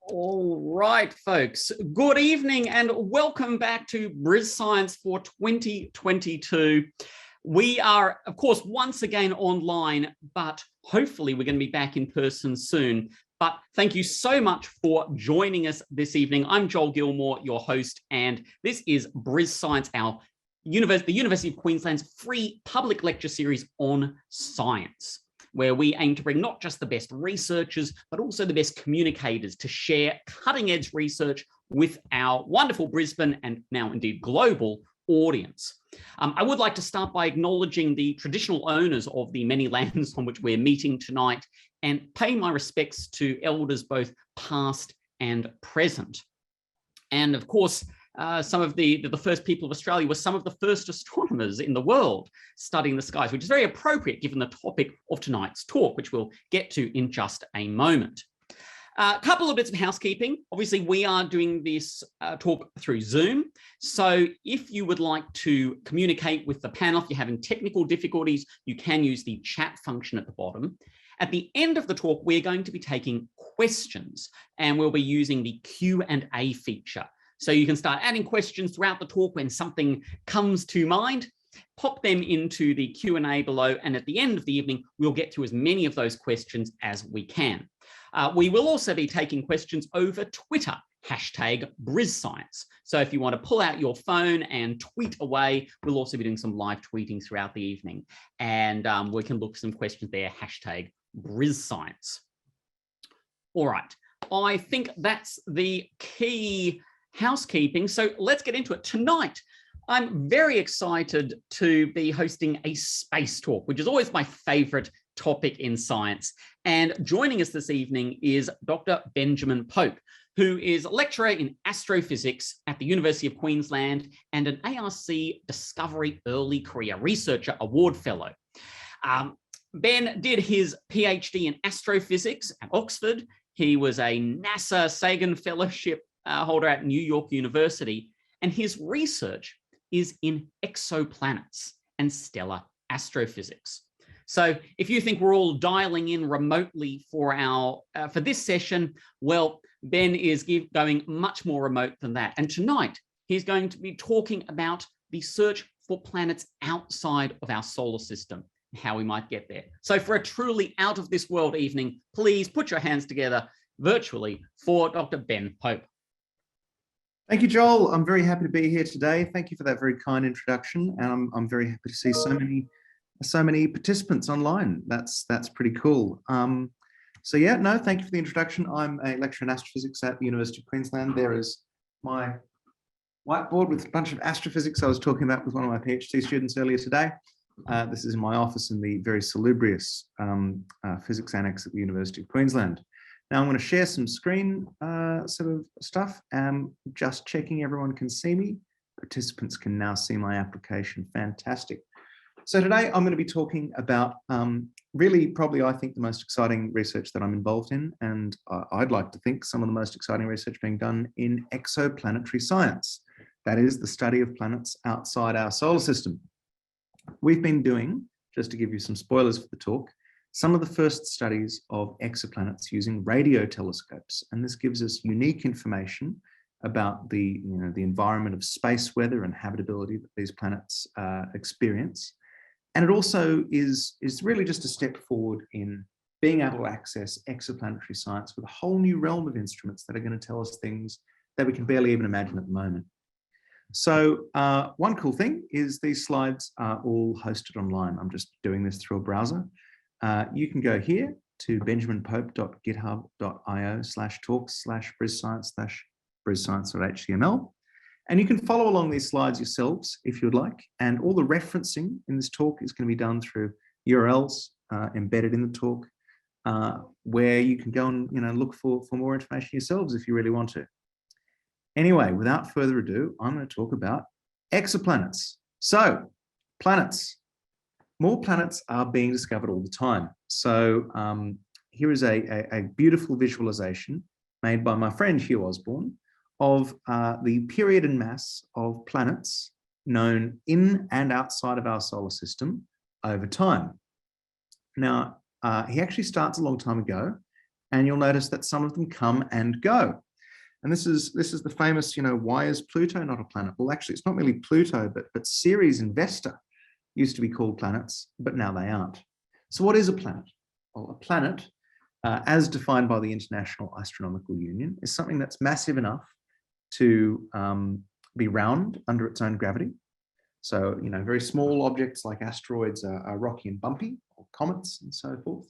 All right, folks. Good evening and welcome back to BrisScience for 2022. We are, of course, once again online, but hopefully we're going to be back in person soon. But thank you so much for joining us this evening. I'm Joel Gilmore, your host, and this is BrisScience, the University of Queensland's free public lecture series on science, where we aim to bring not just the best researchers, but also the best communicators to share cutting-edge research with our wonderful Brisbane and now indeed global audience. I would like to start by acknowledging the traditional owners of the many lands on which we're meeting tonight and pay my respects to elders both past and present. And of course, some of the first people of Australia were some of the first astronomers in the world studying the skies, which is very appropriate given the topic of tonight's talk, which we'll get to in just a moment. A couple of bits of housekeeping. Obviously, we are doing this talk through Zoom. So if you would like to communicate with the panel, if you're having technical difficulties, you can use the chat function at the bottom. At the end of the talk, we're going to be taking questions, and we'll be using the Q&A feature. So you can start adding questions throughout the talk when something comes to mind, pop them into the Q&A below, and at the end of the evening, we'll get to as many of those questions as we can. We will also be taking questions over Twitter, #BrisScience. So if you want to pull out your phone and tweet away, we'll also be doing some live tweeting throughout the evening, and we can look for some questions there, #BrisScience. All right, I think that's the key housekeeping. So let's get into it. Tonight, I'm very excited to be hosting a space talk, which is always my favorite topic in science. And joining us this evening is Dr. Benjamin Pope, who is a lecturer in astrophysics at the University of Queensland and an ARC Discovery Early Career Researcher Award Fellow. Ben did his PhD in astrophysics at Oxford. He was a NASA Sagan Fellowship holder at New York University, and his research is in exoplanets and stellar astrophysics. So if you think we're all dialing in remotely for for this session, well, Ben is going much more remote than that. And tonight, he's going to be talking about the search for planets outside of our solar system, and how we might get there. So for a truly out of this world evening, please put your hands together virtually for Dr. Ben Pope. Thank you, Joel. I'm very happy to be here today. Thank you for that very kind introduction. And I'm very happy to see so many participants online. That's pretty cool. So yeah, no, thank you for the introduction. I'm a lecturer in astrophysics at the University of Queensland. There is my whiteboard with a bunch of astrophysics I was talking about with one of my PhD students earlier today. This is in my office in the very salubrious physics annex at the University of Queensland. Now I'm going to share some screen sort of stuff. Just checking everyone can see me. Participants can now see my application. Fantastic. So today I'm going to be talking about really probably I think the most exciting research that I'm involved in, and I'd like to think some of the most exciting research being done in exoplanetary science. That is the study of planets outside our solar system. We've been doing, just to give you some spoilers for the talk, some of the first studies of exoplanets using radio telescopes, and this gives us unique information about the environment of space weather and habitability that these planets experience. And it also is really just a step forward in being able to access exoplanetary science with a whole new realm of instruments that are going to tell us things that we can barely even imagine at the moment. So one cool thing is these slides are all hosted online. I'm just doing this through a browser. You can go here to benjaminpope.github.io/talks/BrisScience/BrisScience.html, and you can follow along these slides yourselves if you'd like. And all the referencing in this talk is going to be done through URLs embedded in the talk, where you can go and look for more information yourselves if you really want to. Anyway, without further ado, I'm going to talk about exoplanets. So, planets. More planets are being discovered all the time. So here is a beautiful visualization made by my friend Hugh Osborne of the period and mass of planets known in and outside of our solar system over time. Now, he actually starts a long time ago And you'll notice that some of them come and go. And this is the famous, why is Pluto not a planet? Well, actually, it's not merely Pluto, but Ceres and Vesta used to be called planets, but now they aren't. So what is a planet? Well, a planet, as defined by the International Astronomical Union, is something that's massive enough to be round under its own gravity. So, very small objects like asteroids are rocky and bumpy, or comets and so forth.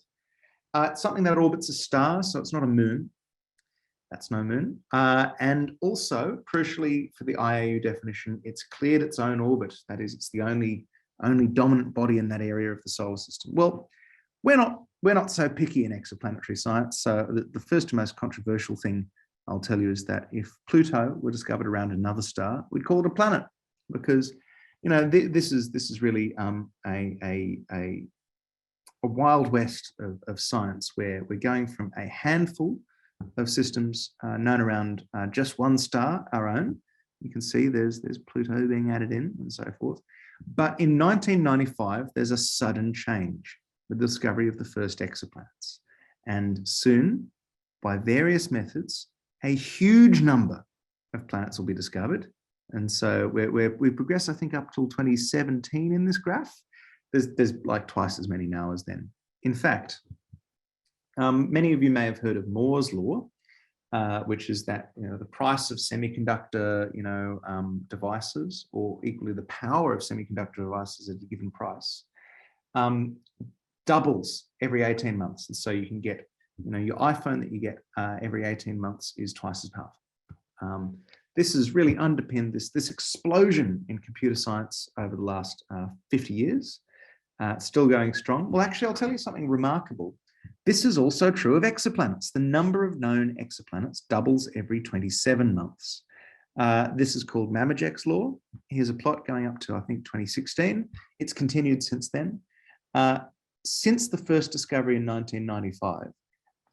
It's something that orbits a star, so it's not a moon. That's no moon. And also, crucially for the IAU definition, it's cleared its own orbit. That is, it's the only dominant body in that area of the solar system. Well, we're not so picky in exoplanetary science. So the first and most controversial thing I'll tell you is that if Pluto were discovered around another star, we'd call it a planet, because this is really a wild west of science, where we're going from a handful of systems known around just one star, our own. You can see there's Pluto being added in and so forth. But in 1995, there's a sudden change, the discovery of the first exoplanets. And soon, by various methods, a huge number of planets will be discovered. And so we progress, I think, up till 2017 in this graph. There's like twice as many now as then. In fact, many of you may have heard of Moore's law, which is that the price of semiconductor devices, or equally the power of semiconductor devices at a given price, doubles every 18 months. And so you can get your iPhone that you get every 18 months is twice as powerful. This has really underpinned this explosion in computer science over the last 50 years. Still going strong. Well, actually, I'll tell you something remarkable. This is also true of exoplanets. The number of known exoplanets doubles every 27 months. This is called Mamajek's law. Here's a plot going up to, I think, 2016. It's continued since then. Since the first discovery in 1995,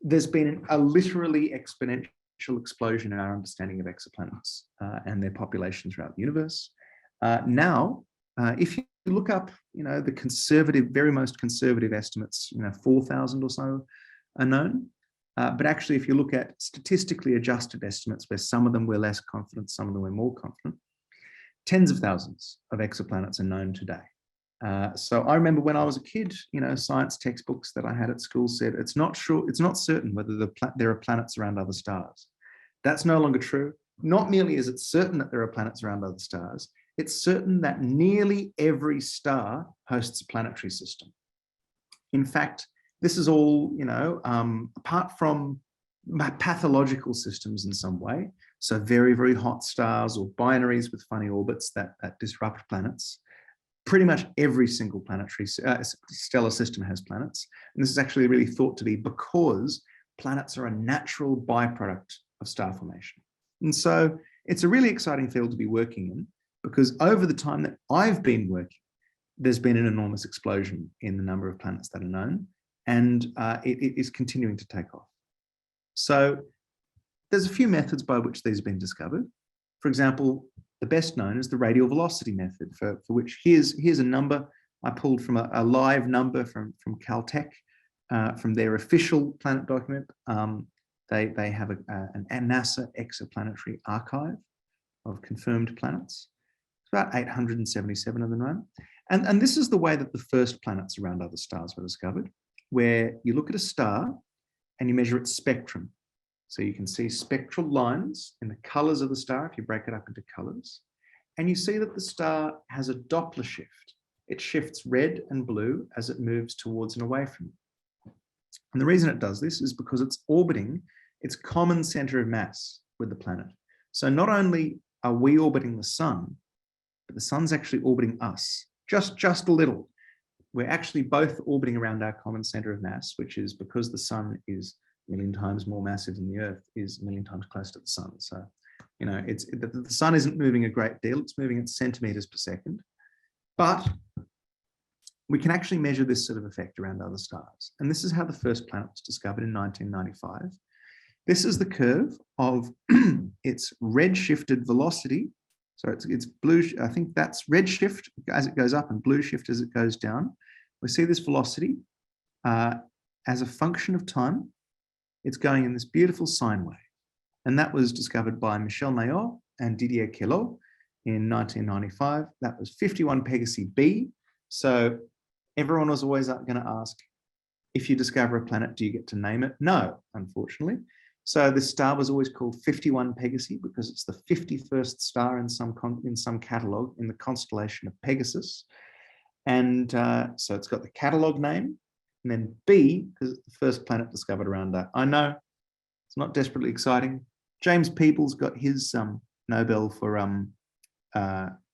there's been a literally exponential explosion in our understanding of exoplanets and their populations throughout the universe. Now, if you look up, the conservative, very most conservative estimates, 4,000 or so are known. But actually, if you look at statistically adjusted estimates, where some of them we're less confident, some of them we're more confident, tens of thousands of exoplanets are known today. So I remember when I was a kid, science textbooks that I had at school said it's not certain whether there are planets around other stars. That's no longer true. Not merely is it certain that there are planets around other stars, it's certain that nearly every star hosts a planetary system. In fact, this is all, apart from pathological systems in some way, so very, very hot stars or binaries with funny orbits that disrupt planets, pretty much every single planetary stellar system has planets. And this is actually really thought to be because planets are a natural byproduct of star formation. And so it's a really exciting field to be working in, because over the time that I've been working, there's been an enormous explosion in the number of planets that are known, and it is continuing to take off. So there's a few methods by which these have been discovered. For example, the best known is the radial velocity method, for which here's a number I pulled from a live number from Caltech, from their official planet document. They have a NASA exoplanetary archive of confirmed planets. It's about 877 of them known. And this is the way that the first planets around other stars were discovered, where you look at a star and you measure its spectrum. So you can see spectral lines in the colors of the star if you break it up into colors. And you see that the star has a Doppler shift. It shifts red and blue as it moves towards and away from it. And the reason it does this is because it's orbiting its common center of mass with the planet. So not only are we orbiting the sun, but the sun's actually orbiting us, just a little. We're actually both orbiting around our common center of mass, which is because the sun is a million times more massive than the Earth, is a million times closer to the sun. So, the sun isn't moving a great deal, it's moving at centimeters per second. But we can actually measure this sort of effect around other stars. And this is how the first planet was discovered in 1995. This is the curve of its red-shifted velocity. So it's blue, I think that's red shift as it goes up and blue shift as it goes down. We see this velocity as a function of time. it's going in this beautiful sine wave. And that was discovered by Michel Mayor and Didier Queloz in 1995. That was 51 Pegasi b. So everyone was always going to ask, if you discover a planet, do you get to name it? No, unfortunately. So this star was always called 51 Pegasi because it's the 51st star in some catalogue in the constellation of Pegasus. And so it's got the catalogue name, and then B, because it's the first planet discovered around that. I know it's not desperately exciting. James Peebles got his Nobel for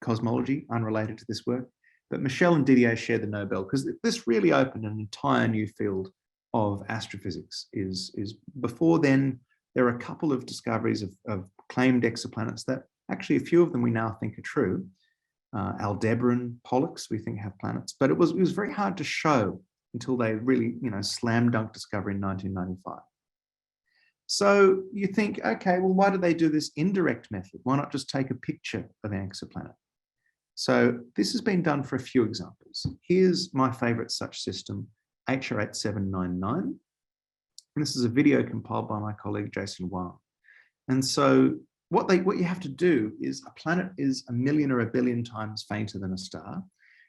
cosmology, unrelated to this work. But Michel and Didier share the Nobel because this really opened an entire new field of astrophysics. Before then, there are a couple of discoveries of claimed exoplanets that actually a few of them we now think are true. Aldebaran, Pollux, we think have planets, but it was very hard to show until they really, slam dunk discovery in 1995. So you think, okay, well, why do they do this indirect method? Why not just take a picture of an exoplanet? So this has been done for a few examples. Here's my favorite such system, HR 8799. And this is a video compiled by my colleague, Jason Wang. And so what you have to do is, a planet is 1 million or 1 billion times fainter than a star.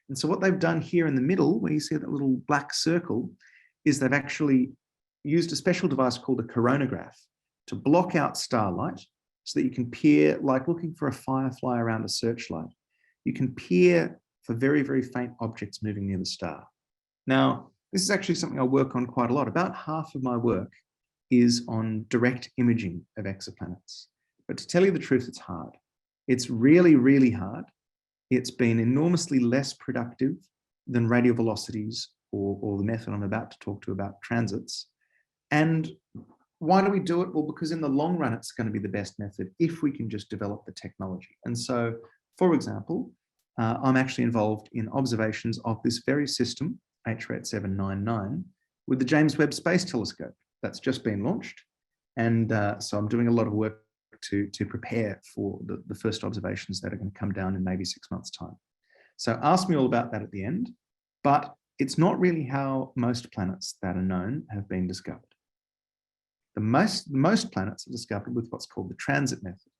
And so what they've done here in the middle, where you see that little black circle, is they've actually used a special device called a coronagraph to block out starlight so that you can peer, like looking for a firefly around a searchlight. You can peer for very, very faint objects moving near the star. Now, this is actually something I work on quite a lot. About half of my work is on direct imaging of exoplanets. But to tell you the truth, it's hard. It's really, really hard. It's been enormously less productive than radial velocities or the method I'm about to talk to about transits. And why do we do it? Well, because in the long run, it's going to be the best method if we can just develop the technology. And so, for example, I'm actually involved in observations of this very system, HR 8799, with the James Webb Space Telescope. That's just been launched. And so I'm doing a lot of work to prepare for the first observations that are going to come down in maybe 6 months' time. So ask me all about that at the end, but it's not really how most planets that are known have been discovered. The most planets are discovered with what's called the transit method.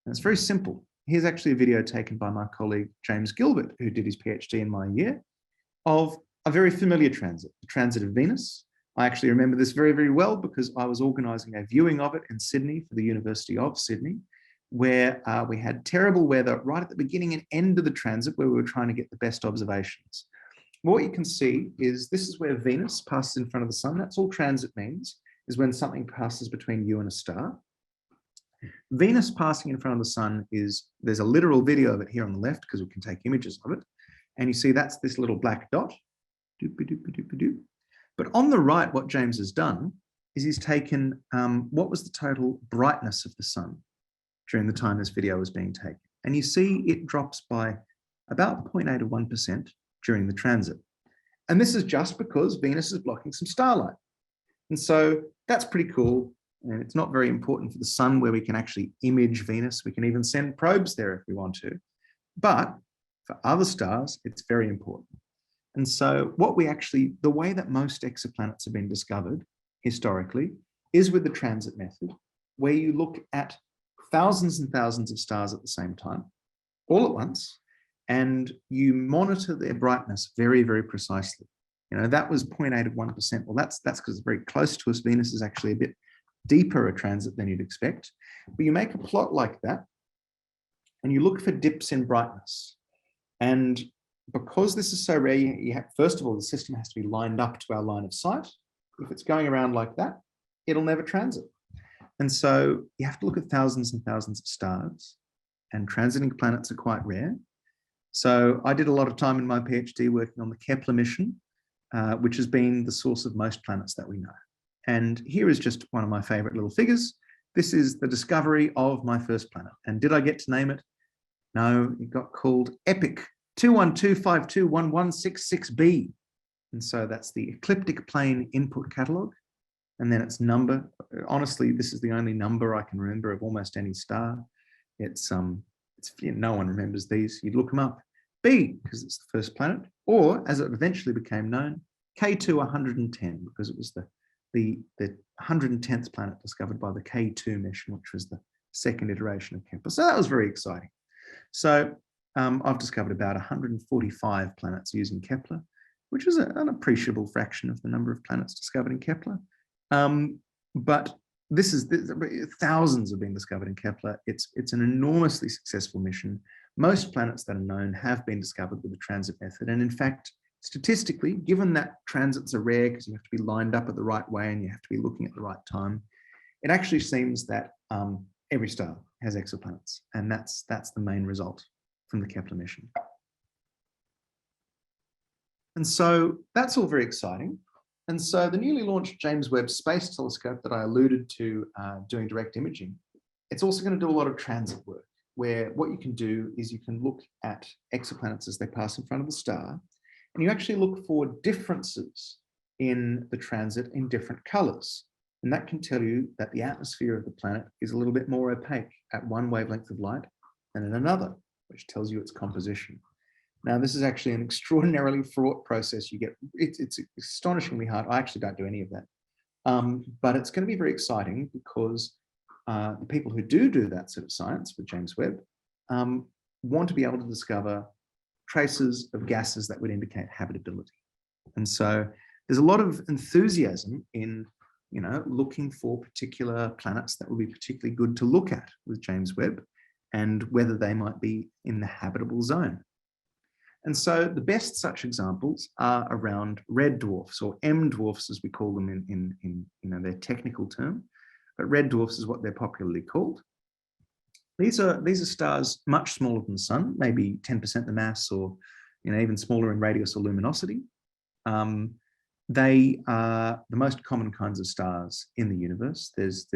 And it's very simple. Here's actually a video taken by my colleague, James Gilbert, who did his PhD in my year, of a very familiar transit, the transit of Venus. I actually remember this very, very well because I was organising a viewing of it in Sydney for the University of Sydney, where we had terrible weather right at the beginning and end of the transit where we were trying to get the best observations. What you can see is this is where Venus passes in front of the sun. That's all transit means, is when something passes between you and a star. Venus passing in front of the sun there's a literal video of it here on the left because we can take images of it. And you see that's this little black dot. But on the right, what James has done is he's taken what was the total brightness of the sun during the time this video was being taken. And you see it drops by about 0.8 of 1% during the transit. And this is just because Venus is blocking some starlight. And so that's pretty cool. And it's not very important for the sun where we can actually image Venus. We can even send probes there if we want to. But for other stars, it's very important. And so the way that most exoplanets have been discovered historically is with the transit method, where you look at thousands and thousands of stars at the same time, all at once, and you monitor their brightness very, very precisely. That was 0.8 of 1%. Well, that's because it's very close to us. Venus is actually a bit deeper a transit than you'd expect. But you make a plot like that, and you look for dips in brightness. And because this is so rare, first of all, the system has to be lined up to our line of sight. If it's going around like that, it'll never transit. And so you have to look at thousands and thousands of stars, and transiting planets are quite rare. So I did a lot of time in my PhD working on the Kepler mission, which has been the source of most planets that we know. And here is just one of my favorite little figures. This is the discovery of my first planet. And did I get to name it? No, it got called EPIC 212521166b. And so that's the ecliptic plane input catalog. And then its number. Honestly, this is the only number I can remember of almost any star. It's no one remembers these. You'd look them up. B, because it's the first planet, or as it eventually became known, K2 110, because it was the the 110th planet discovered by the K2 mission, which was the second iteration of Kepler. So that was very exciting. So I've discovered about 145 planets using Kepler, which is an appreciable fraction of the number of planets discovered in Kepler. But thousands have been discovered in Kepler. It's an enormously successful mission. Most planets that are known have been discovered with the transit method. And in fact, statistically, given that transits are rare because you have to be lined up at the right way and you have to be looking at the right time, it actually seems that every star has exoplanets. And that's the main result from the Kepler mission. And so that's all very exciting. And so the newly launched James Webb Space Telescope that I alluded to doing direct imaging, it's also going to do a lot of transit work, where what you can do is you can look at exoplanets as they pass in front of the star, and you actually look for differences in the transit in different colors. And that can tell you that the atmosphere of the planet is a little bit more opaque at one wavelength of light than in another, which tells you its composition. Now, this is actually an extraordinarily fraught process. It's astonishingly hard. I actually don't do any of that. But it's going to be very exciting because the people who do that sort of science with James Webb want to be able to discover traces of gases that would indicate habitability. And so there's a lot of enthusiasm in looking for particular planets that will be particularly good to look at with James Webb and whether they might be in the habitable zone. And so the best such examples are around red dwarfs, or M dwarfs as we call them in their technical term, but red dwarfs is what they're popularly called. These are stars much smaller than the sun, maybe 10% the mass, or even smaller in radius or luminosity. They are the most common kinds of stars in the universe. There's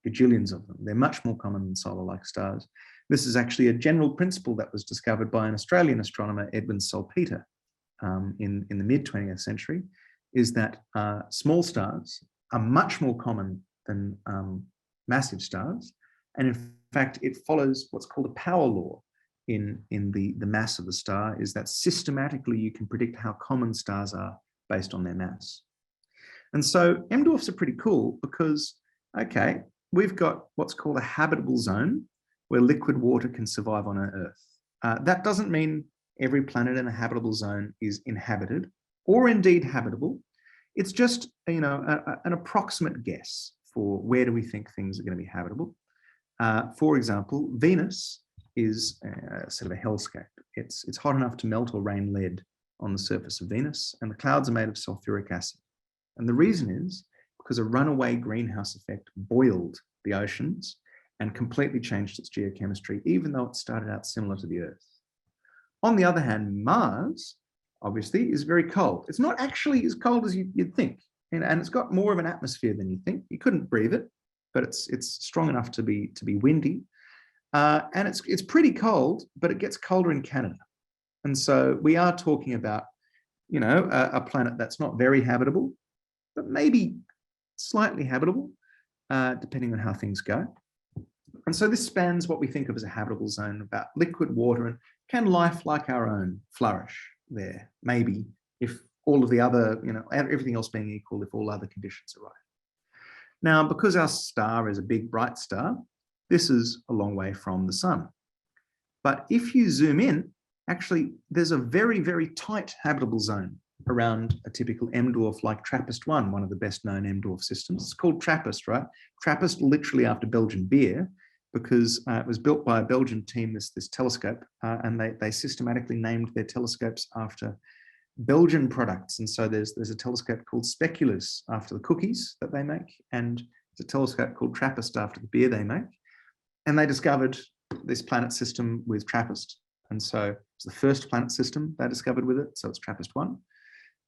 gajillions of them. They're much more common than solar-like stars. This is actually a general principle that was discovered by an Australian astronomer, Edwin Salpeter, in the mid-20th century, is that small stars are much more common than massive stars. And in fact, it follows what's called a power law in the mass of the star, is that systematically you can predict how common stars are based on their mass. And so M dwarfs are pretty cool because, okay, we've got what's called a habitable zone where liquid water can survive on our Earth. That doesn't mean every planet in a habitable zone is inhabited or indeed habitable. It's just an approximate guess for where do we think things are going to be habitable. For example, Venus is sort of a hellscape. It's hot enough to melt or rain lead on the surface of Venus, and the clouds are made of sulfuric acid. And the reason is because a runaway greenhouse effect boiled the oceans and completely changed its geochemistry, even though it started out similar to the Earth. On the other hand, Mars, obviously, is very cold. It's not actually as cold as you'd think, and it's got more of an atmosphere than you think. You couldn't breathe it, but it's strong enough to be windy, and it's pretty cold, but it gets colder in Canada. And so we are talking about, a planet that's not very habitable, but maybe slightly habitable, depending on how things go. And so this spans what we think of as a habitable zone, about liquid water, and can life like our own flourish there? Maybe, if all of the other, everything else being equal, if all other conditions are right. Now, because our star is a big bright star, this is a long way from the sun. But if you zoom in, actually, there's a very, very tight habitable zone around a typical M dwarf like TRAPPIST-1, one of the best known M dwarf systems. It's called TRAPPIST, right? TRAPPIST literally after Belgian beer, because it was built by a Belgian team, this telescope, and they systematically named their telescopes after Belgian products. And so there's a telescope called Speculus after the cookies that they make, and there's a telescope called TRAPPIST after the beer they make. And they discovered this planet system with TRAPPIST. And so it's the first planet system they discovered with it. So it's TRAPPIST-1.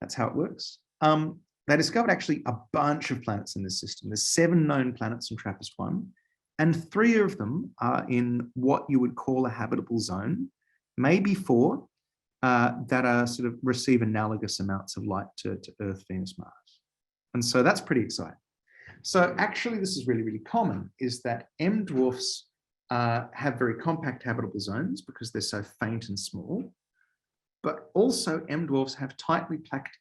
That's how it works. They discovered actually a bunch of planets in this system. There's 7 known planets in TRAPPIST-1, and 3 of them are in what you would call a habitable zone, maybe 4 that are sort of receive analogous amounts of light to Earth, Venus, Mars. And so that's pretty exciting. So actually, this is really, really common, is that M dwarfs have very compact habitable zones because they're so faint and small, but also M dwarfs have tightly packed,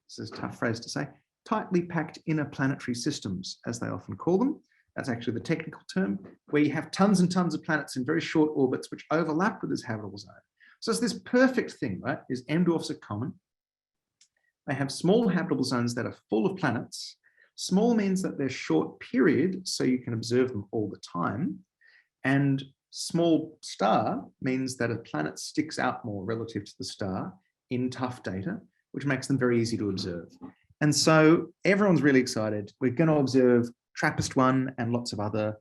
this is a tough phrase to say, tightly packed inner planetary systems, as they often call them. That's actually the technical term, where you have tons and tons of planets in very short orbits which overlap with this habitable zone. So it's this perfect thing, right? Is M dwarfs are common. They have small habitable zones that are full of planets. Small means that they're short period, so you can observe them all the time. And small star means that a planet sticks out more relative to the star in tough data, which makes them very easy to observe. And so everyone's really excited. We're going to observe TRAPPIST-1 and lots of other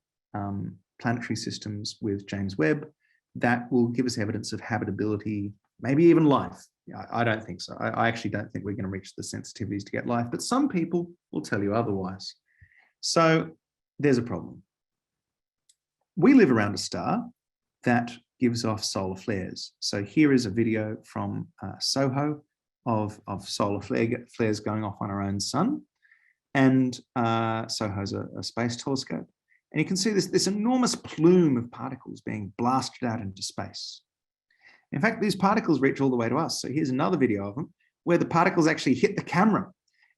planetary systems with James Webb that will give us evidence of habitability, maybe even life. I don't think so. I actually don't think we're going to reach the sensitivities to get life, but some people will tell you otherwise. So there's a problem. We live around a star that gives off solar flares. So here is a video from SOHO of solar flares going off on our own sun. And SOHO's a space telescope. And you can see this enormous plume of particles being blasted out into space. In fact, these particles reach all the way to us. So here's another video of them where the particles actually hit the camera.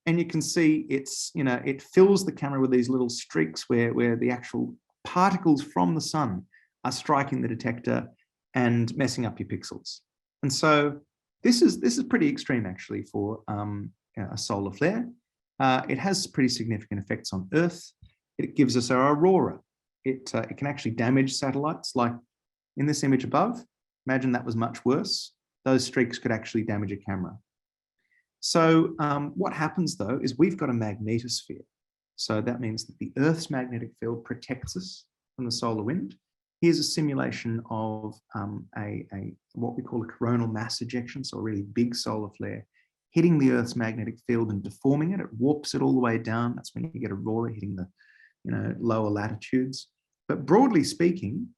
And you can see it fills the camera with these little streaks where the actual particles from the sun are striking the detector and messing up your pixels. And so this is pretty extreme actually for a solar flare. It has pretty significant effects on Earth. It gives us our aurora. It can actually damage satellites, like in this image above. Imagine that was much worse. Those streaks could actually damage a camera. So what happens though is we've got a magnetosphere. So that means that the Earth's magnetic field protects us from the solar wind. Here's a simulation of what we call a coronal mass ejection, so a really big solar flare hitting the Earth's magnetic field and deforming it. It warps it all the way down. That's when you get aurora hitting the lower latitudes. But broadly speaking,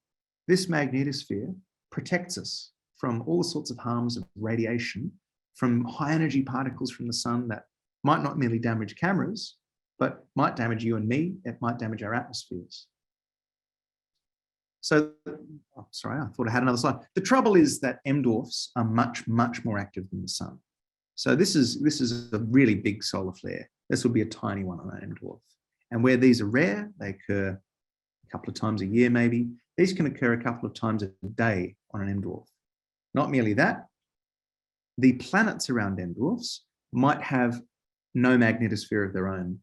this magnetosphere protects us from all sorts of harms of radiation, from high energy particles from the sun that might not merely damage cameras, but might damage you and me. It might damage our atmospheres. So, sorry, I thought I had another slide. The trouble is that M dwarfs are much, much more active than the sun. So this is a really big solar flare. This will be a tiny one on an M dwarf. And where these are rare, they occur a couple of times a year maybe. These can occur a couple of times a day on an M dwarf. Not merely that, the planets around M dwarfs might have no magnetosphere of their own.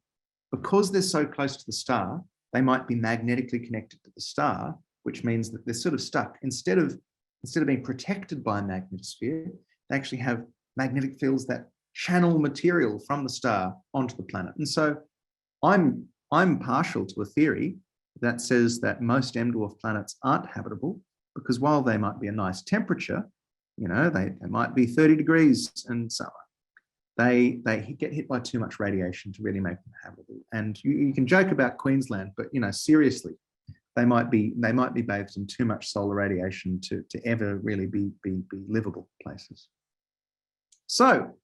Because they're so close to the star, they might be magnetically connected to the star, which means that they're sort of stuck. Instead of being protected by a magnetosphere, they actually have magnetic fields that channel material from the star onto the planet. And so I'm partial to a theory that says that most M dwarf planets aren't habitable because while they might be a nice temperature, they might be 30 degrees and so on, they get hit by too much radiation to really make them habitable. And you can joke about Queensland, but seriously, they might be bathed in too much solar radiation to ever really be livable places. So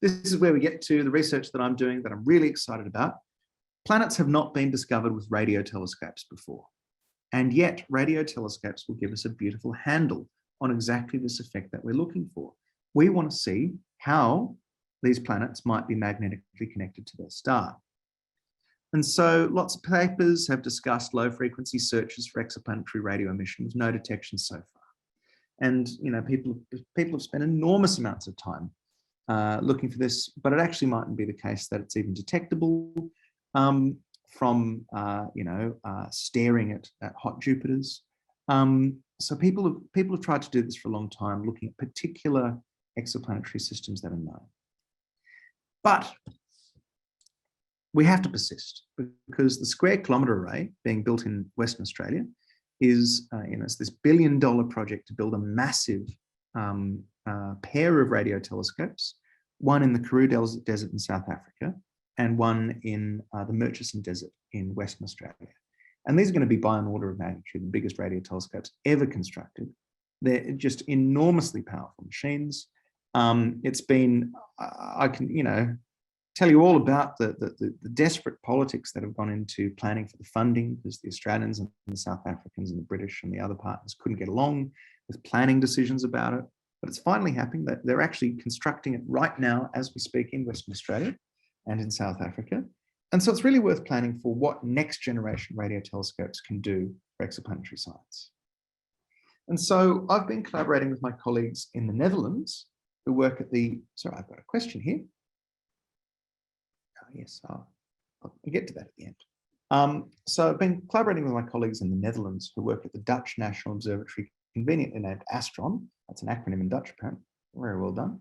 this is where we get to the research that I'm doing that I'm really excited about. Planets have not been discovered with radio telescopes before, and yet radio telescopes will give us a beautiful handle on exactly this effect that we're looking for. We want to see how these planets might be magnetically connected to their star. And so lots of papers have discussed low frequency searches for exoplanetary radio emission with no detection so far. And people have spent enormous amounts of time looking for this, but it actually mightn't be the case that it's even detectable from staring at hot Jupiters. So people have tried to do this for a long time, looking at particular exoplanetary systems that are known. But we have to persist because the Square Kilometre Array being built in Western Australia is it's this billion-dollar project to build a massive pair of radio telescopes, one in the Karoo Desert in South Africa and one in the Murchison Desert in Western Australia. And these are going to be by an order of magnitude the biggest radio telescopes ever constructed. They're just enormously powerful machines. It's been, I can, tell you all about the desperate politics that have gone into planning for the funding, because the Australians and the South Africans and the British and the other partners couldn't get along with planning decisions about it. But it's finally happening that they're actually constructing it right now as we speak in Western Australia. and in South Africa. And so it's really worth planning for what next generation radio telescopes can do for exoplanetary science. And so I've been collaborating with my colleagues in the Netherlands who work at the, sorry, I've got a question here. Yes, I'll get to that at the end. So I've been collaborating with my colleagues in the Netherlands who work at the Dutch National Observatory, conveniently named Astron. That's an acronym in Dutch, apparently. Very well done.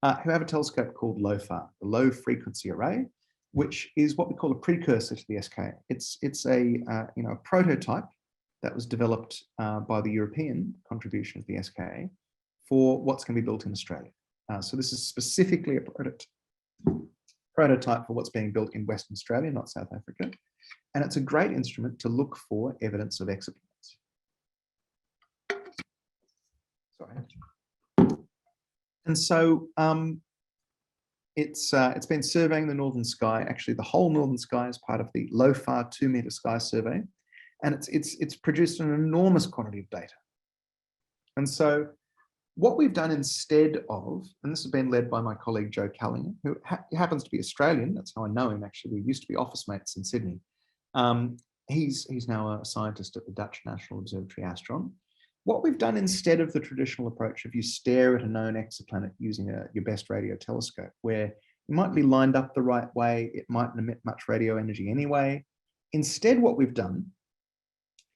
Who have a telescope called LOFAR, the Low Frequency Array, which is what we call a precursor to the SKA. It's a a prototype that was developed by the European contribution of the SKA for what's going to be built in Australia. So this is specifically a prototype for what's being built in Western Australia, not South Africa. And it's a great instrument to look for evidence of exoplanets. Sorry. And so it's been surveying the northern sky, actually the whole northern sky as part of the LOFAR 2-meter sky survey. And it's produced an enormous quantity of data. And so what we've done instead of, and this has been led by my colleague Joe Callinger, who happens to be Australian, that's how I know him actually, we used to be office mates in Sydney. He's now a scientist at the Dutch National Observatory Astron. What we've done instead of the traditional approach of you stare at a known exoplanet using your best radio telescope, where it might be lined up the right way, it mightn't emit much radio energy anyway. Instead, what we've done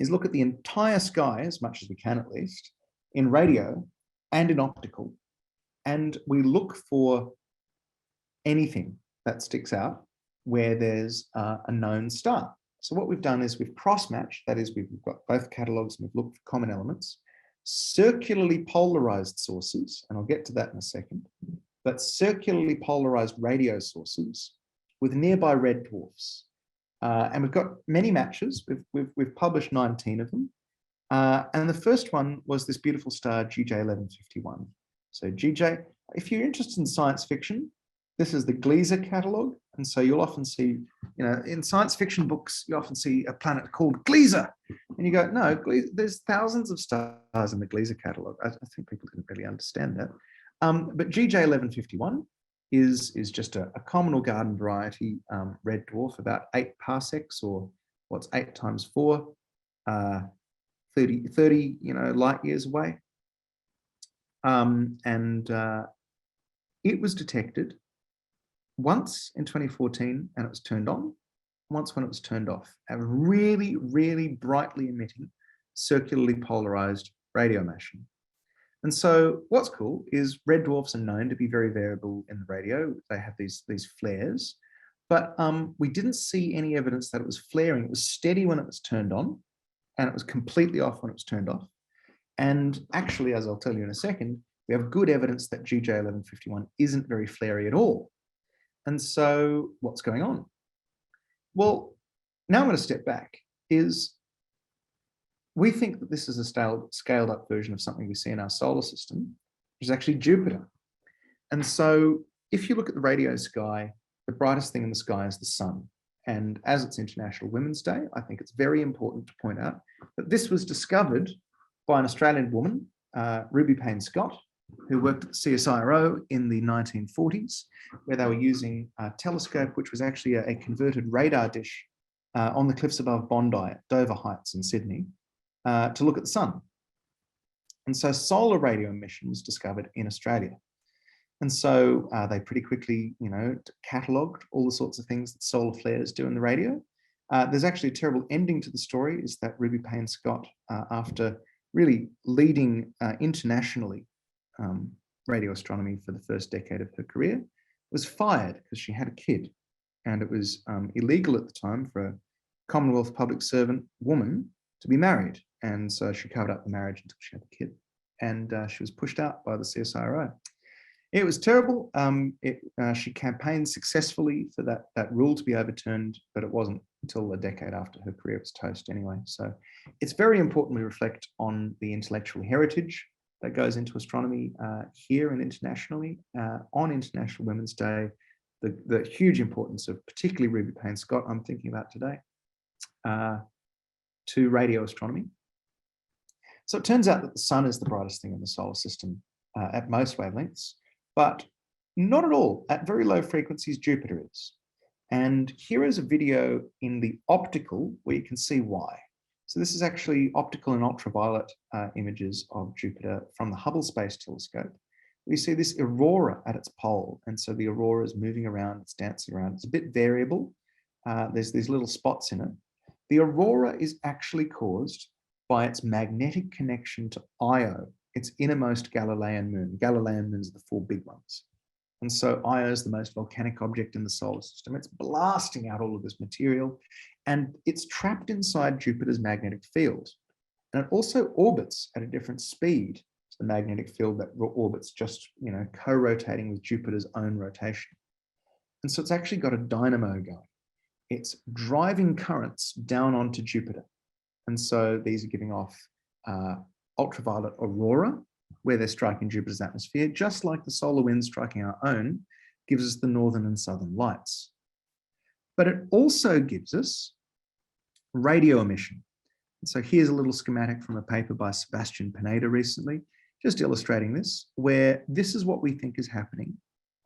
is look at the entire sky, as much as we can at least, in radio and in optical, and we look for anything that sticks out where there's a known star. So what we've done is we've cross-matched, that is, we've got both catalogues and we've looked for common elements, circularly polarized sources, and I'll get to that in a second, but circularly polarized radio sources with nearby red dwarfs. And we've got many matches. We've published 19 of them. And the first one was this beautiful star, GJ 1151. So GJ, if you're interested in science fiction, this is the Gliese catalogue. And so you'll often see, in science fiction books, you often see a planet called Gliese. And you go, no, there's thousands of stars in the Gliese catalogue. I think people didn't really understand that. But GJ 1151 is just a common or garden variety red dwarf, about 8 parsecs, or what's 8 times 4, 30 light years away. It was detected once in 2014 and it was turned on, once when it was turned off, a really, really brightly emitting, circularly polarized radio emission. And so what's cool is red dwarfs are known to be very variable in the radio. They have these flares, but we didn't see any evidence that it was flaring. It was steady when it was turned on, and it was completely off when it was turned off. And actually, as I'll tell you in a second, we have good evidence that GJ 1151 isn't very flary at all. And so what's going on? Well, now I'm going to step back. We think that this is a scaled up version of something we see in our solar system, which is actually Jupiter. And so if you look at the radio sky, the brightest thing in the sky is the sun. And as it's International Women's Day, I think it's very important to point out that this was discovered by an Australian woman, Ruby Payne Scott, who worked at the CSIRO in the 1940s, where they were using a telescope, which was actually a converted radar dish on the cliffs above Bondi at Dover Heights in Sydney, to look at the sun. And so solar radio emission was discovered in Australia. And so they pretty quickly, catalogued all the sorts of things that solar flares do in the radio. There's actually a terrible ending to the story, is that Ruby Payne Scott, after really leading internationally radio astronomy for the first decade of her career, was fired because she had a kid. And it was illegal at the time for a Commonwealth public servant woman to be married. And so she covered up the marriage until she had a kid. And she was pushed out by the CSIRO. It was terrible. She campaigned successfully for that rule to be overturned, but it wasn't until a decade after her career was toast anyway. So it's very important we reflect on the intellectual heritage that goes into astronomy here and internationally. On International Women's Day, the huge importance of particularly Ruby Payne Scott, I'm thinking about today, to radio astronomy. So it turns out that the sun is the brightest thing in the solar system at most wavelengths, but not at all. At very low frequencies, Jupiter is. And here is a video in the optical where you can see why. So this is actually optical and ultraviolet images of Jupiter from the Hubble Space Telescope. We see this aurora at its pole. And so the aurora is moving around, it's dancing around. It's a bit variable. There's these little spots in it. The aurora is actually caused by its magnetic connection to Io, its innermost Galilean moon. Galilean moons are the four big ones. And so Io is the most volcanic object in the solar system. It's blasting out all of this material, and it's trapped inside Jupiter's magnetic field. And it also orbits at a different speed to the magnetic field that orbits, just, co-rotating with Jupiter's own rotation. And so it's actually got a dynamo going. It's driving currents down onto Jupiter. And so these are giving off ultraviolet aurora, where they're striking Jupiter's atmosphere, just like the solar wind striking our own gives us the northern and southern lights. But it also gives us radio emission. And so here's a little schematic from a paper by Sebastian Pineda recently, just illustrating this, where this is what we think is happening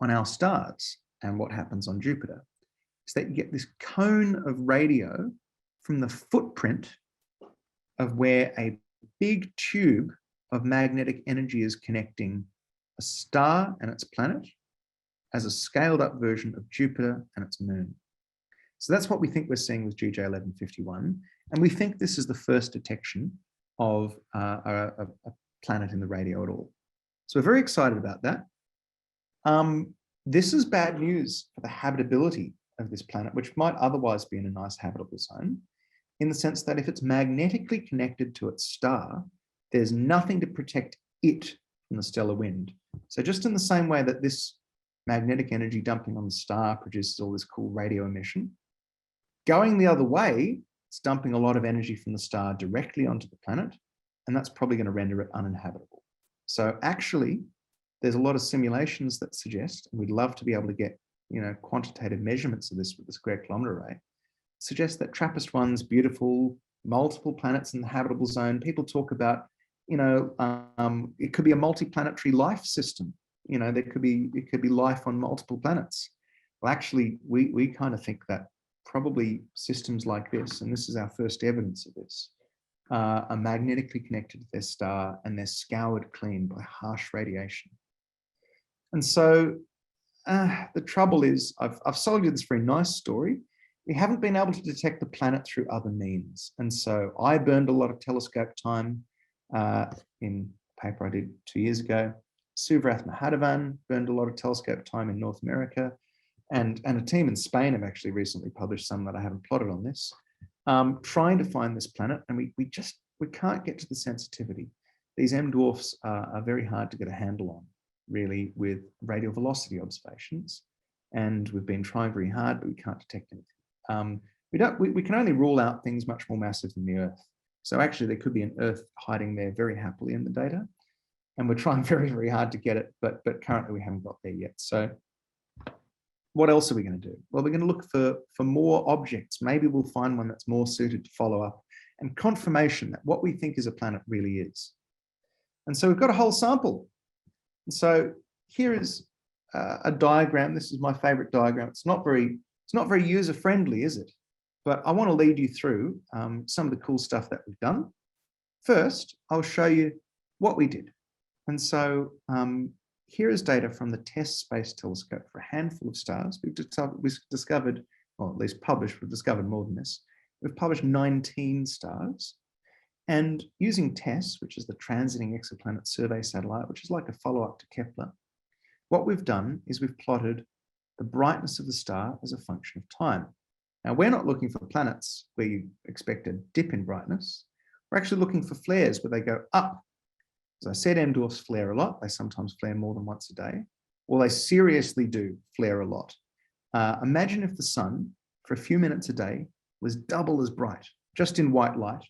on our stars and what happens on Jupiter. Is that you get this cone of radio from the footprint of where a big tube of magnetic energy is connecting a star and its planet as a scaled up version of Jupiter and its moon. So that's what we think we're seeing with GJ 1151. And we think this is the first detection of a planet in the radio at all. So we're very excited about that. This is bad news for the habitability of this planet, which might otherwise be in a nice habitable zone, in the sense that if it's magnetically connected to its star, there's nothing to protect it from the stellar wind. So just in the same way that this magnetic energy dumping on the star produces all this cool radio emission, going the other way, it's dumping a lot of energy from the star directly onto the planet, and that's probably going to render it uninhabitable. So actually, there's a lot of simulations that suggest, and we'd love to be able to get quantitative measurements of this with the square kilometre array, suggest that TRAPPIST-1's beautiful, multiple planets in the habitable zone. People talk about, it could be a multi-planetary life system. It could be life on multiple planets. Well, actually, we kind of think that probably systems like this, and this is our first evidence of this, are magnetically connected to their star, and they're scoured clean by harsh radiation. And so the trouble is, I've sold you this very nice story. We haven't been able to detect the planet through other means. And so I burned a lot of telescope time in a paper I did 2 years ago. Suvrath Mahadevan burned a lot of telescope time in North America. And a team in Spain have actually recently published some that I haven't plotted on this, trying to find this planet. And we can't get to the sensitivity. These M dwarfs are very hard to get a handle on, really, with radial velocity observations. And we've been trying very hard, but we can't detect anything. We can only rule out things much more massive than the Earth. So actually there could be an Earth hiding there very happily in the data. And we're trying very, very hard to get it, but currently we haven't got there yet. So what else are we going to do? Well, we're going to look for more objects. Maybe we'll find one that's more suited to follow up, and confirmation that what we think is a planet really is. And so we've got a whole sample. And so here is a diagram. This is my favorite diagram. It's not very user-friendly, is it? But I want to lead you through some of the cool stuff that we've done. First, I'll show you what we did. And so here is data from the TESS Space Telescope for a handful of stars. We've discovered, or at least published, we've discovered more than this. We've published 19 stars. And using TESS, which is the Transiting Exoplanet Survey Satellite, which is like a follow-up to Kepler, what we've done is we've plotted the brightness of the star as a function of time. Now, we're not looking for planets where you expect a dip in brightness. We're actually looking for flares where they go up. As I said, M dwarfs flare a lot. They sometimes flare more than once a day. Well, they seriously do flare a lot. Imagine if the sun, for a few minutes a day, was double as bright, just in white light,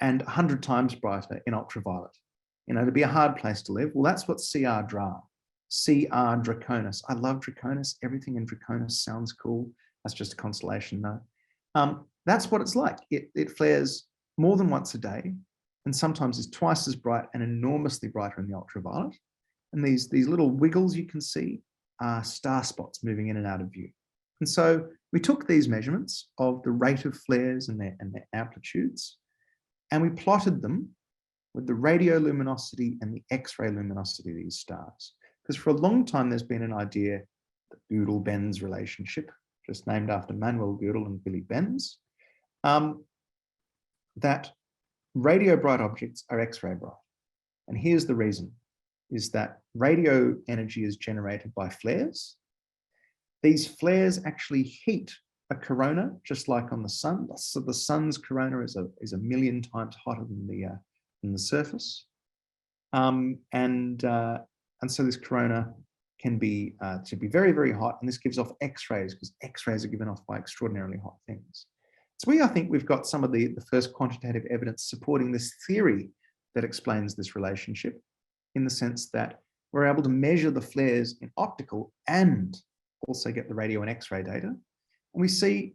and 100 times brighter in ultraviolet. It'd be a hard place to live. Well, that's what CR Dra. CR Draconis. I love Draconis. Everything in Draconis sounds cool. That's just a constellation, though. That's what it's like. It flares more than once a day, and sometimes is twice as bright and enormously brighter in the ultraviolet. And these little wiggles you can see are star spots moving in and out of view. And so we took these measurements of the rate of flares and their amplitudes, and we plotted them with the radioluminosity and the X-ray luminosity of these stars. Because for a long time, there's been an idea, the Gödel-Benz relationship, just named after Manuel Gödel and Billy Benz, that radio bright objects are X-ray bright. And here's the reason, is that radio energy is generated by flares. These flares actually heat a corona, just like on the sun. So the sun's corona is a million times hotter than the surface. And so this corona can be to be very, very hot, and this gives off X-rays, because X-rays are given off by extraordinarily hot things. So I think we've got some of the first quantitative evidence supporting this theory that explains this relationship, in the sense that we're able to measure the flares in optical and also get the radio and X-ray data. And we see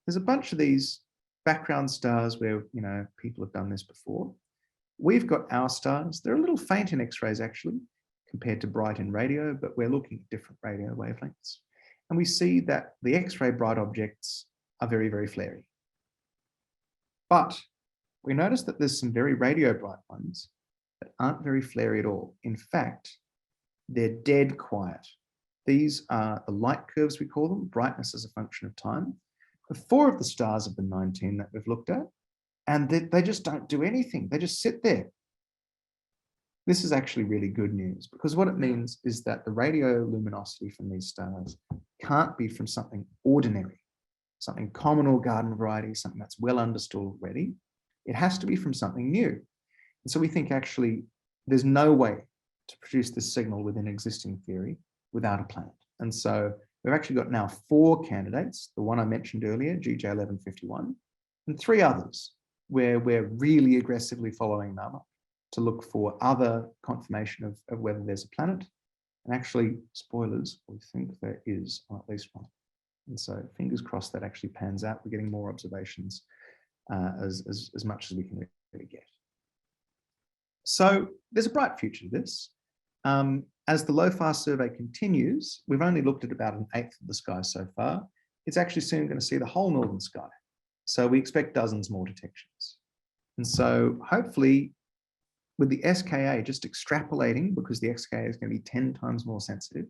there's a bunch of these background stars where, you know, people have done this before. We've got our stars. They're a little faint in X-rays actually, compared to bright in radio, but we're looking at different radio wavelengths. And we see that the X-ray bright objects are very, very flary. But we notice that there's some very radio bright ones that aren't very flary at all. In fact, they're dead quiet. These are the light curves, we call them, brightness as a function of time. The 4 of the stars of the 19 that we've looked at, and they just don't do anything. They just sit there. This is actually really good news, because what it means is that the radioluminosity from these stars can't be from something ordinary, something common or garden variety, something that's well understood already. It has to be from something new. And so we think actually there's no way to produce this signal within existing theory without a planet. And so we've actually got now 4 candidates, the one I mentioned earlier, GJ1151, and 3 others where we're really aggressively following them up to look for other confirmation of whether there's a planet. And actually, spoilers, we think there is at least one. And so fingers crossed that actually pans out. We're getting more observations as much as we can really get. So there's a bright future to this. As the LOFAR survey continues, we've only looked at about 1/8 of the sky so far. It's actually soon going to see the whole northern sky. So we expect dozens more detections. And so hopefully with the SKA just extrapolating, because the SKA is going to be 10 times more sensitive,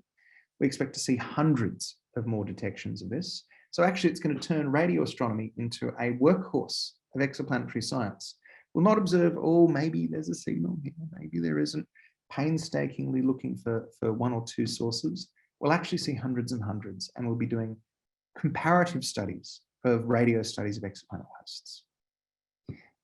we expect to see hundreds of more detections of this. So actually it's going to turn radio astronomy into a workhorse of exoplanetary science. We'll not observe, oh, maybe there's a signal here, maybe there isn't, painstakingly looking for 1 or 2 sources. We'll actually see hundreds and hundreds, and we'll be doing comparative studies of radio studies of exoplanet hosts.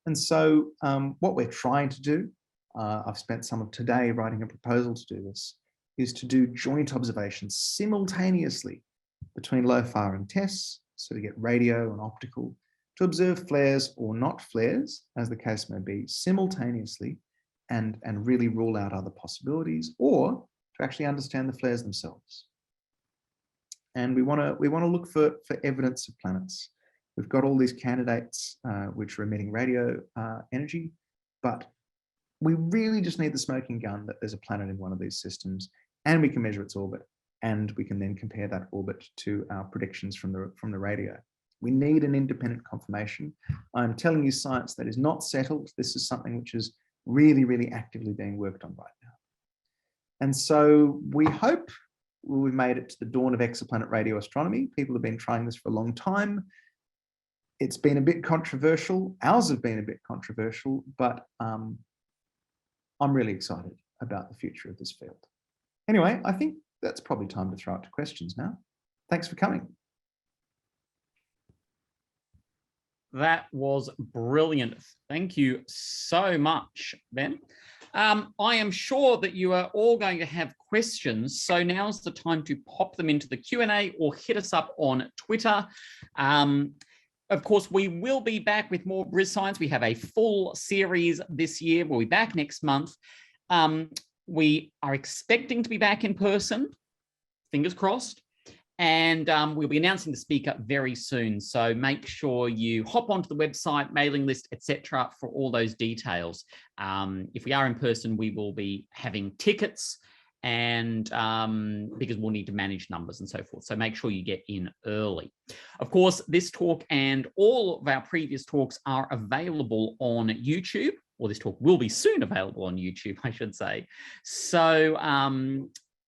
And so what we're trying to do, I've spent some of today writing a proposal to do this, is to do joint observations simultaneously between LOFAR and TESS, so to get radio and optical, to observe flares or not flares, as the case may be, simultaneously, and really rule out other possibilities, or to actually understand the flares themselves. And we want to look for evidence of planets. We've got all these candidates which are emitting radio energy, but we really just need the smoking gun that there's a planet in one of these systems, and we can measure its orbit, and we can then compare that orbit to our predictions from the radio. We need an independent confirmation. I'm telling you science that is not settled. This is something which is really, really actively being worked on right now. And so we hope we've made it to the dawn of exoplanet radio astronomy. People have been trying this for a long time. It's been a bit controversial. Ours have been a bit controversial, but I'm really excited about the future of this field. Anyway, I think that's probably time to throw out to questions now. Thanks for coming. That was brilliant. Thank you so much, Ben. I am sure that you are all going to have questions, so now's the time to pop them into the Q&A or hit us up on Twitter. Of course, we will be back with more BrisScience. We have a full series this year. We'll be back next month. We are expecting to be back in person, fingers crossed. And we'll be announcing the speaker very soon. So make sure you hop onto the website, mailing list, etc., for all those details. If we are in person, we will be having tickets and because we'll need to manage numbers and so forth. So make sure you get in early. Of course, this talk and all of our previous talks are available on YouTube, or this talk will be soon available on YouTube, I should say. So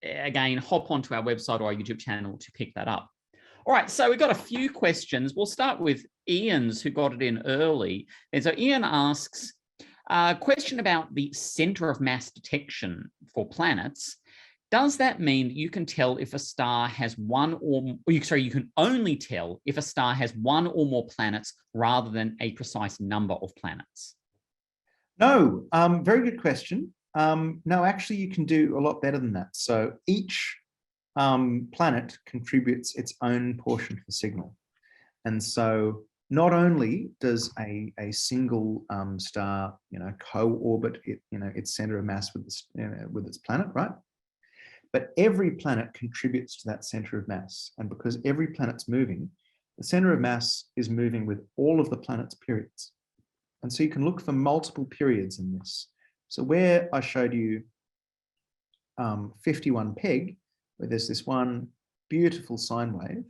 again, hop onto our website or our YouTube channel to pick that up. All right, so we've got a few questions. We'll start with Ian's, who got it in early. And so Ian asks a question about the center of mass detection for planets. Does that mean you can tell if a star has one or you can only tell if a star has one or more planets rather than a precise number of planets? No, very good question. No, actually, you can do a lot better than that. So each planet contributes its own portion of the signal. And so not only does a single star, co-orbit its center of mass with its planet, right? But every planet contributes to that center of mass. And because every planet's moving, the center of mass is moving with all of the planet's periods. And so you can look for multiple periods in this. So where I showed you 51 Peg, where there's this one beautiful sine wave,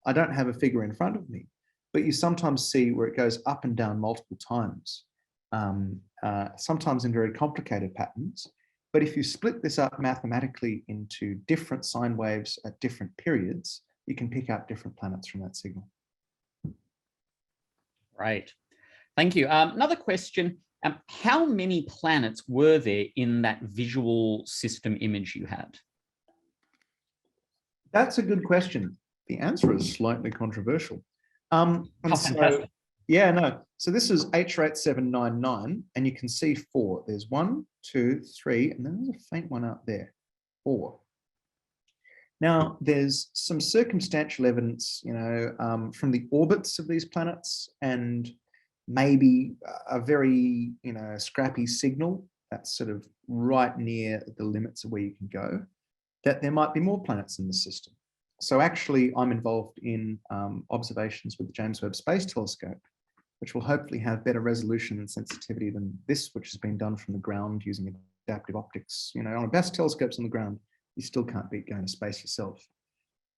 I don't have a figure in front of me, but you sometimes see where it goes up and down multiple times, sometimes in very complicated patterns. But if you split this up mathematically into different sine waves at different periods, you can pick out different planets from that signal. Right. Thank you. Another question. How many planets were there in that visual system image you had? That's a good question. The answer is slightly controversial. So this is H-rate 799, and you can see 4. There's 1, 2, 3, and then there's a faint one out there, 4. Now, there's some circumstantial evidence, from the orbits of these planets, and maybe a very, scrappy signal that's sort of right near the limits of where you can go, that there might be more planets in the system. So actually, I'm involved in observations with the James Webb Space Telescope, which will hopefully have better resolution and sensitivity than this, which has been done from the ground using adaptive optics. On the best telescopes on the ground, you still can't beat going to space yourself.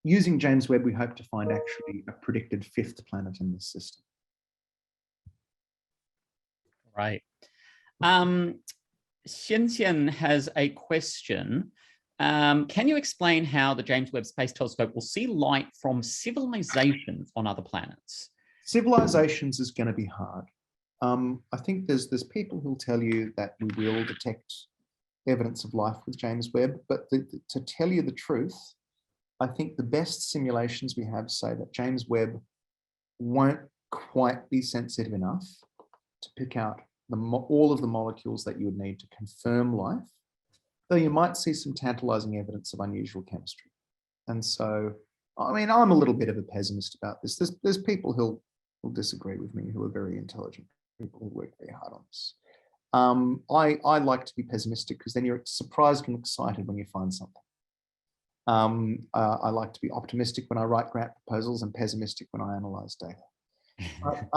Using James Webb, we hope to find actually a predicted 5th planet in this system. Right. Xian has a question. Can you explain how the James Webb Space Telescope will see light from civilizations on other planets? Civilizations is going to be hard. I think there's people who'll tell you that we will detect evidence of life with James Webb, but to tell you the truth, I think the best simulations we have say that James Webb won't quite be sensitive enough to pick out all of the molecules that you would need to confirm life, though you might see some tantalizing evidence of unusual chemistry. And so, I mean, I'm a little bit of a pessimist about this. There's people who'll disagree with me, who are very intelligent, people who work very hard on this. I like to be pessimistic because then you're surprised and excited when you find something. I like to be optimistic when I write grant proposals and pessimistic when I analyze data. But,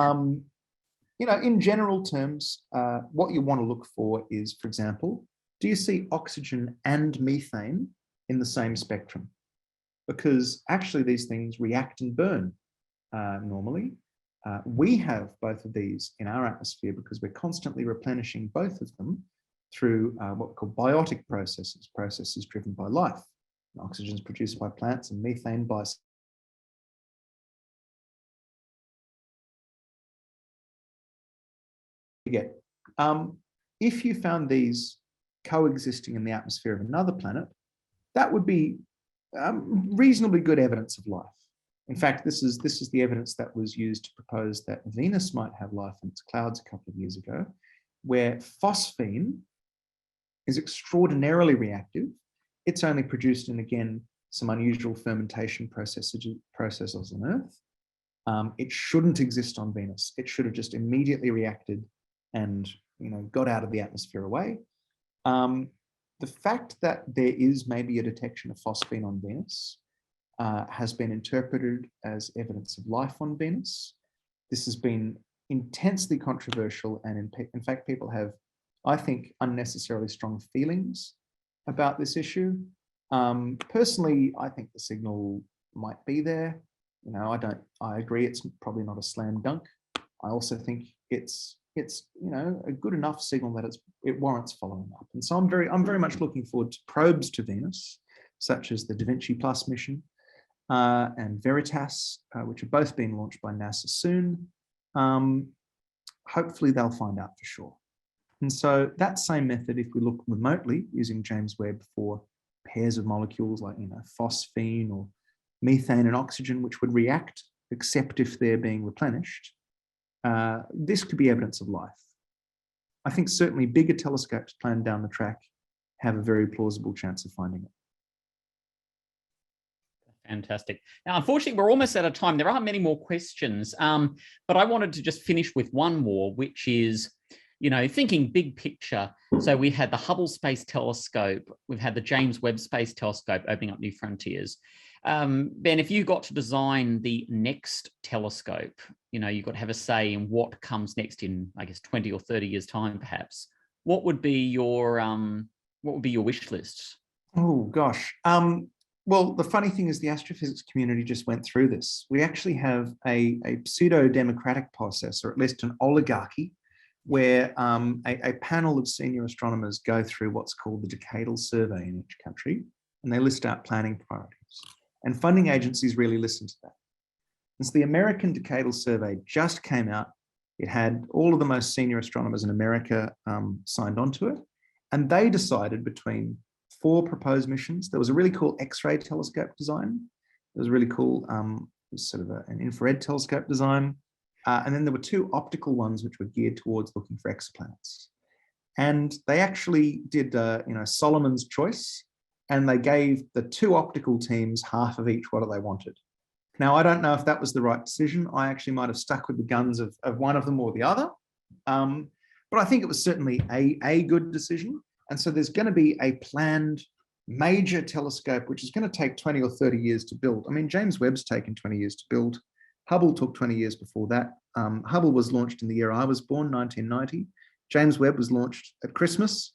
in general terms, what you want to look for is, for example, do you see oxygen and methane in the same spectrum? Because actually these things react and burn normally. We have both of these in our atmosphere because we're constantly replenishing both of them through what we call biotic processes driven by life. Oxygen is produced by plants and methane by if you found these coexisting in the atmosphere of another planet, that would be reasonably good evidence of life. In fact, this is the evidence that was used to propose that Venus might have life in its clouds a couple of years ago, where phosphine is extraordinarily reactive. It's only produced in, again, some unusual fermentation processes on Earth. It shouldn't exist on Venus. It should have just immediately reacted and got out of the atmosphere away. The fact that there is maybe a detection of phosphine on Venus has been interpreted as evidence of life on Venus. This has been intensely controversial, and in fact, people have, I think, unnecessarily strong feelings about this issue. Personally, I think the signal might be there. You know, I agree it's probably not a slam dunk. I also think it's you know, a good enough signal that it warrants following up. And so I'm very much looking forward to probes to Venus, such as the Da Vinci Plus mission and Veritas, which have both been launched by NASA soon. Hopefully they'll find out for sure. And so that same method, if we look remotely using James Webb for pairs of molecules like, you know, phosphine or methane and oxygen, which would react except if they're being replenished, this could be evidence of life. I think certainly bigger telescopes planned down the track have a very plausible chance of finding it. Fantastic. Now, unfortunately, we're almost out of time. There aren't many more questions, but I wanted to just finish with one more, which is, you know, thinking big picture. So we had the Hubble Space Telescope, we've had the James Webb Space Telescope opening up new frontiers. Ben, if you got to design the next telescope, you know, you've got to have a say in what comes next in, I guess, 20 or 30 years time, perhaps. What would be your wish list? Oh gosh. Well, the funny thing is the astrophysics community just went through this. We actually have a pseudo-democratic process, or at least an oligarchy, where a panel of senior astronomers go through what's called the decadal survey in each country, and they list out planning priorities. And funding agencies really listen to that. And so the American decadal survey just came out. It had all of the most senior astronomers in America signed onto it, and they decided between 4 proposed missions. There was a really cool X-ray telescope design. There was a really cool sort of an infrared telescope design. And then there were 2 optical ones which were geared towards looking for exoplanets. And they actually did, you know, Solomon's choice, and they gave the 2 optical teams half of each what they wanted. Now, I don't know if that was the right decision. I actually might have stuck with the guns of one of them or the other. But I think it was certainly a good decision. And so there's going to be a planned major telescope, which is going to take 20 or 30 years to build. I mean, James Webb's taken 20 years to build. Hubble took 20 years before that. Hubble was launched in the year I was born, 1990. James Webb was launched at Christmas.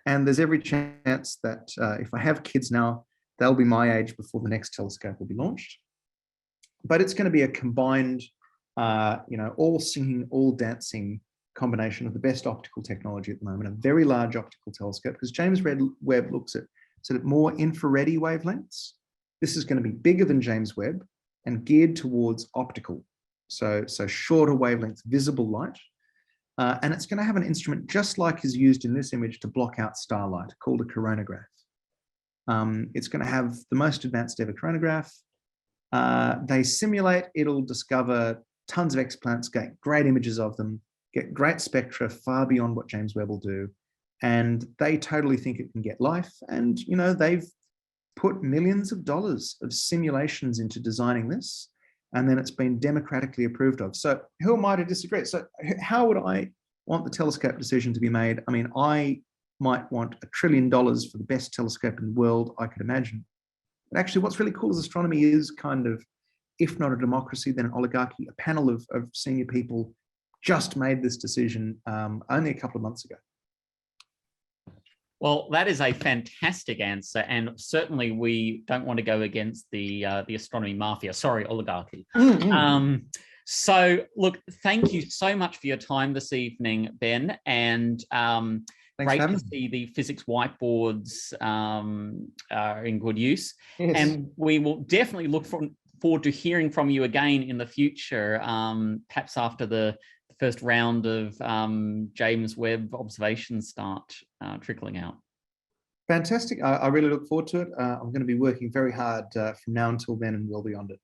And there's every chance that if I have kids now, they'll be my age before the next telescope will be launched. But it's going to be a combined, you know, all singing, all dancing combination of the best optical technology at the moment, a very large optical telescope, because James Webb looks at sort of more infrared wavelengths. This is going to be bigger than James Webb and geared towards optical, so shorter wavelengths, visible light. And it's going to have an instrument just like is used in this image to block out starlight, called a coronagraph. It's going to have the most advanced ever coronagraph. They simulate, it'll discover tons of exoplanets, get great images of them, get great spectra far beyond what James Webb will do. And they totally think it can get life. And, you know, they've put millions of dollars of simulations into designing this. And then it's been democratically approved of. So who am I to disagree? So how would I want the telescope decision to be made? I mean, I might want $1 trillion for the best telescope in the world I could imagine. But actually what's really cool is astronomy is kind of, if not a democracy, then an oligarchy. A panel of senior people just made this decision only a couple of months ago. Well, that is a fantastic answer, and certainly we don't want to go against the astronomy mafia. Sorry, oligarchy. So, look, thank you so much for your time this evening, Ben, and great to see the physics whiteboards are in good use. Yes. And we will definitely look forward to hearing from you again in the future, perhaps after the first round of James Webb observations start trickling out. Fantastic. I really look forward to it. I'm going to be working very hard from now until then and well beyond it.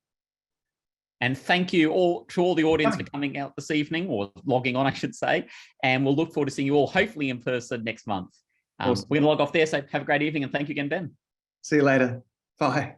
And thank you all to all the audience for coming out this evening, or logging on, I should say. And we'll look forward to seeing you all, hopefully in person next month. Awesome. We're going to log off there. So have a great evening, and thank you again, Ben. See you later. Bye.